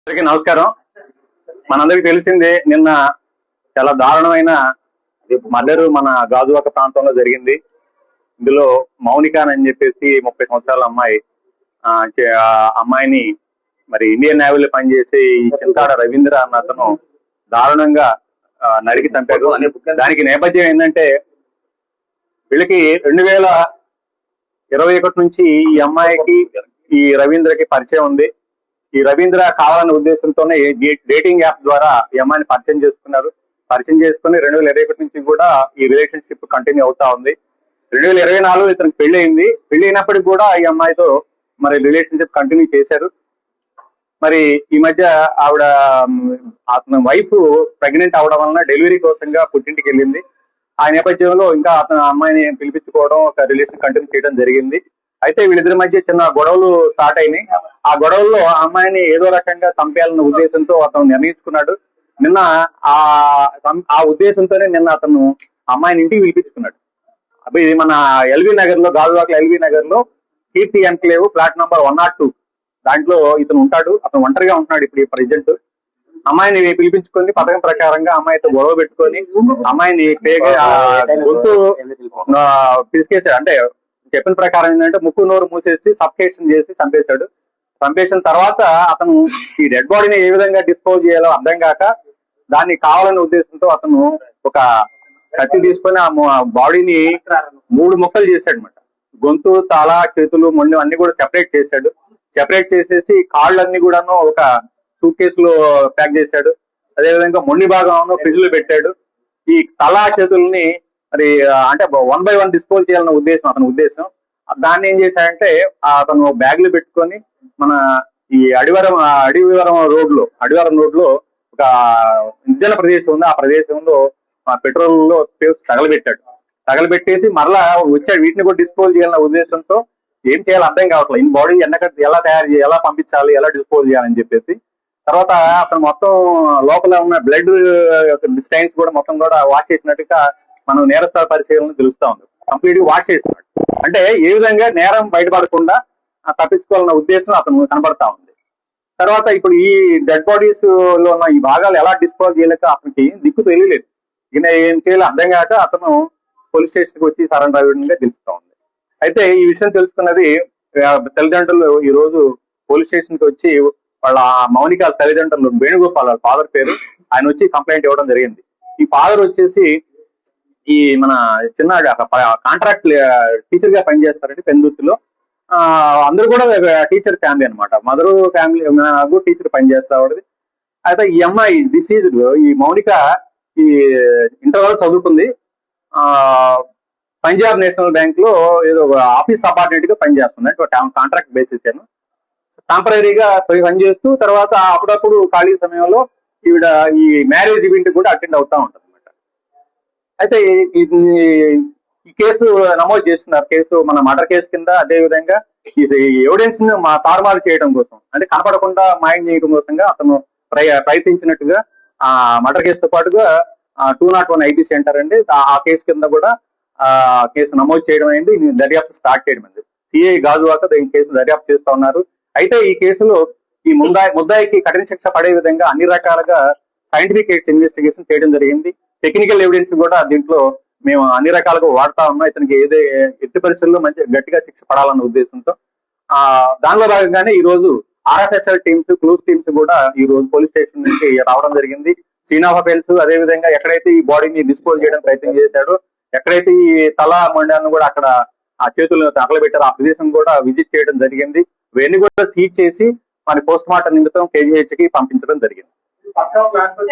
అందరికీ నమస్కారం. మనందరికి తెలిసిందే, నిన్న చాలా దారుణమైన మర్డర్ మన గాజువాక ప్రాంతంలో జరిగింది. ఇందులో మౌనిక అని చెప్పేసి 30 సంవత్సరాల అమ్మాయిని మరి ఇండియన్ నేవీలో పనిచేసి చింతాడ రవీంద్ర అన్న అతను దారుణంగా నరికి చంపారు. దానికి నేపథ్యం ఏంటంటే, వీళ్ళకి 2021 నుంచి ఈ అమ్మాయికి ఈ రవీంద్రకి పరిచయం ఉంది. ఈ రవీంద్ర కావాలనే ఉద్దేశంతోనే డేటింగ్ యాప్ ద్వారా ఈ అమ్మాయిని పరిచయం చేసుకున్నారు. పరిచయం చేసుకుని 2021 నుంచి కూడా ఈ రిలేషన్షిప్ కంటిన్యూ అవుతా ఉంది. 2024 ఇతనికి పెళ్లి అయింది. పెళ్లి అయినప్పటికీ కూడా ఈ అమ్మాయితో మరి రిలేషన్షిప్ కంటిన్యూ చేశారు. మరి ఈ మధ్య ఆవిడ అతని వైఫ్ ప్రెగ్నెంట్ అవడం వలన డెలివరీ కోసంగా పుట్టింటికి వెళ్ళింది. ఆ నేపథ్యంలో ఇంకా అతను అమ్మాయిని పిలిపించుకోవడం, ఒక రిలేషన్ కంటిన్యూ చేయడం జరిగింది. అయితే వీళ్ళిద్దరి మధ్య చిన్న గొడవలు స్టార్ట్ అయినాయి. ఆ గొడవల్లో ఆ అమ్మాయిని ఏదో రకంగా చంపేయాలన్న ఉద్దేశంతో అతను నిర్ణయించుకున్నాడు. నిన్న ఆ ఉద్దేశంతోనే నిన్న అతను అమ్మాయిని ఇంటికి పిలిపించుకున్నాడు. అవి మన ఎల్వి నగర్ లో, గాజువాక ఎల్వి నగర్ లో కీర్తి ఎన్క్లేవ్ ఫ్లాట్ నంబర్ 102 దాంట్లో ఇతను ఉంటాడు. అతను ఒంటరిగా ఉంటున్నాడు ఇప్పుడు ప్రెసిడెంట్. అమ్మాయిని పిలిపించుకొని పథకం ప్రకారంగా అమ్మాయితో గొడవ పెట్టుకొని అమ్మాయిని గొంతు పిసికేసాడు. అంటే చెప్పిన ప్రకారం ఏంటంటే ముక్కు నోరు మూసేసి సఫికేషన్ చేసి చంపేశాడు. చంపేసిన తర్వాత అతను ఈ డెడ్ బాడీని ఏ విధంగా డిస్పోజ్ చేయాలో అర్థం కాక దాన్ని కావాలనే ఉద్దేశంతో అతను ఒక కత్తి తీసుకొని ఆ బాడీని 3 ముక్కలు చేశాడు అనమాట. గొంతు, తల, చేతులు, మొండి అన్ని కూడా సెపరేట్ చేశాడు. సెపరేట్ చేసేసి కాళ్ళన్నీ కూడాను ఒక సూట్ కేసులో ప్యాక్ చేశాడు. అదేవిధంగా మొండి భాగం ఫ్రిడ్జ్ లో పెట్టాడు. ఈ తల, చేతుల్ని మరి అంటే 1 by 1 డిస్పోజ్ చేయాలన్న ఉద్దేశం అతని ఉద్దేశం. దాన్ని ఏం చేశాడంటే అతను బ్యాగ్ లో పెట్టుకొని మన ఈ అడివివరం రోడ్ లో ఒక నిర్జన ప్రదేశం ఉంది. ఆ ప్రదేశంలో పెట్రోల్ లో తగలబెట్టేసి మరలా వచ్చాడు. వీటిని కూడా డిస్పోజ్ చేయాలన్న ఉద్దేశంతో ఏం చేయాలో అర్థం కావట్లేదు. ఈ బాడీ ఎలా తయారు చేయాలి, ఎలా పంపించాలి, ఎలా డిస్పోజ్ చేయాలని చెప్పేసి తర్వాత అతను మొత్తం లోపల ఉన్న బ్లడ్ స్టైన్స్ కూడా మొత్తం కూడా వాష్ చేసినట్టుగా మనం నేరస్థల పరిశీలన తెలుస్తా ఉంది. కంప్లీట్ గా వాష్ చేస్తున్నాడు. అంటే ఏ విధంగా నేరం బయటపడకుండా తప్పించుకోవాలన్న ఉద్దేశం అతను కనబడతా ఉంది. తర్వాత ఇప్పుడు ఈ డెడ్ బాడీస్ లో ఉన్న ఈ భాగాలు ఎలా డిస్పోజ్ చేయలేక అతనికి దిక్కు తెలియలేదు. ఈయన ఏం చేయాలో అర్థం కాక అతను పోలీస్ స్టేషన్ కి వచ్చి సరెండర్ అవ్వడంగా తెలుస్తా ఉంది. అయితే ఈ విషయం తెలుసుకున్నది తల్లిదండ్రులు ఈ రోజు పోలీస్ స్టేషన్ కి వచ్చి వాళ్ళ మౌనిక తల్లిదండ్రులు వేణుగోపాల్, వాళ్ళ ఫాదర్ పేరు, ఆయన వచ్చి కంప్లైంట్ ఇవ్వడం జరిగింది. ఈ ఫాదర్ వచ్చేసి ఈ మన చిన్న కాంట్రాక్ట్ టీచర్ గా పనిచేస్తారండి పెందుర్తిలో. అందరూ కూడా టీచర్ ఫ్యామిలీ అనమాట. మదర్ ఫ్యామిలీ టీచర్ పనిచేస్తాడు. అయితే ఈ అమ్మాయి డిసీజ్డ్ ఈ మౌనిక ఈ ఇంటర్ వరకు చదువుకుంది. పంజాబ్ నేషనల్ బ్యాంక్ లో ఏదో ఆఫీస్ సబార్డినేట్ గా పనిచేస్తుంది. అంటే కాంట్రాక్ట్ బేసిస్ టెంపరీగా పనిచేస్తూ తర్వాత అప్పుడప్పుడు ఖాళీ సమయంలో ఈవిడ ఈ మ్యారేజ్ ఈవెంట్ కూడా అటెండ్ అవుతా ఉంటుంది అనమాట. అయితే ఈ కేసు నమోదు చేస్తున్నారు. కేసు మన మర్డర్ కేసు కింద. అదే విధంగా ఈ ఎవిడెన్స్ ను తారుమారు చేయడం కోసం, అంటే కనపడకుండా మాయం చేయడం కోసంగా అతను ప్రయత్నించినట్టుగా ఆ మర్డర్ కేసుతో పాటుగా 201 ఐపీసీ అంటారండి. ఆ కేసు కింద కూడా కేసు నమోదు చేయడం అయింది. దర్యాప్తు స్టార్ట్ చేయడం అయింది. సిఐ గాజువాక ఈ కేసు దర్యాప్తు చేస్తా ఉన్నారు. అయితే ఈ కేసులో ఈ ముద్దాయికి కఠిన శిక్ష పడే విధంగా అన్ని రకాలుగా సైంటిఫిక్ ఇన్వెస్టిగేషన్ చేయడం జరిగింది. టెక్నికల్ ఎవిడెన్స్ కూడా దీంట్లో మేము అన్ని రకాలుగా వాడుతా ఉన్నాం. ఇతనికి ఎట్టి పరిస్థితుల్లో మంచి గట్టిగా శిక్ష పడాలన్న ఉద్దేశంతో దానిలో భాగంగానే ఈ రోజు ఆర్ఎఫ్ఎస్ఎల్ టీమ్స్, క్లూస్ టీమ్స్ కూడా ఈ రోజు పోలీస్ స్టేషన్ నుంచి రావడం జరిగింది. సీన్ ఆఫ్ అఫెన్స్, అదేవిధంగా ఎక్కడైతే ఈ బాడీని డిస్పోజ్ చేయడం ప్రయత్నం చేశాడో, ఎక్కడైతే ఈ తల మొండాన్ని కూడా అక్కడ ఆ చేతులను తగలబెట్టారో ఆ ప్రదేశం కూడా విజిట్ చేయడం జరిగింది. ఇవన్నీ కూడా సీజ్ చేసి మన పోస్ట్ మార్టం నిమిత్తం KGH కి పంపించడం జరిగింది.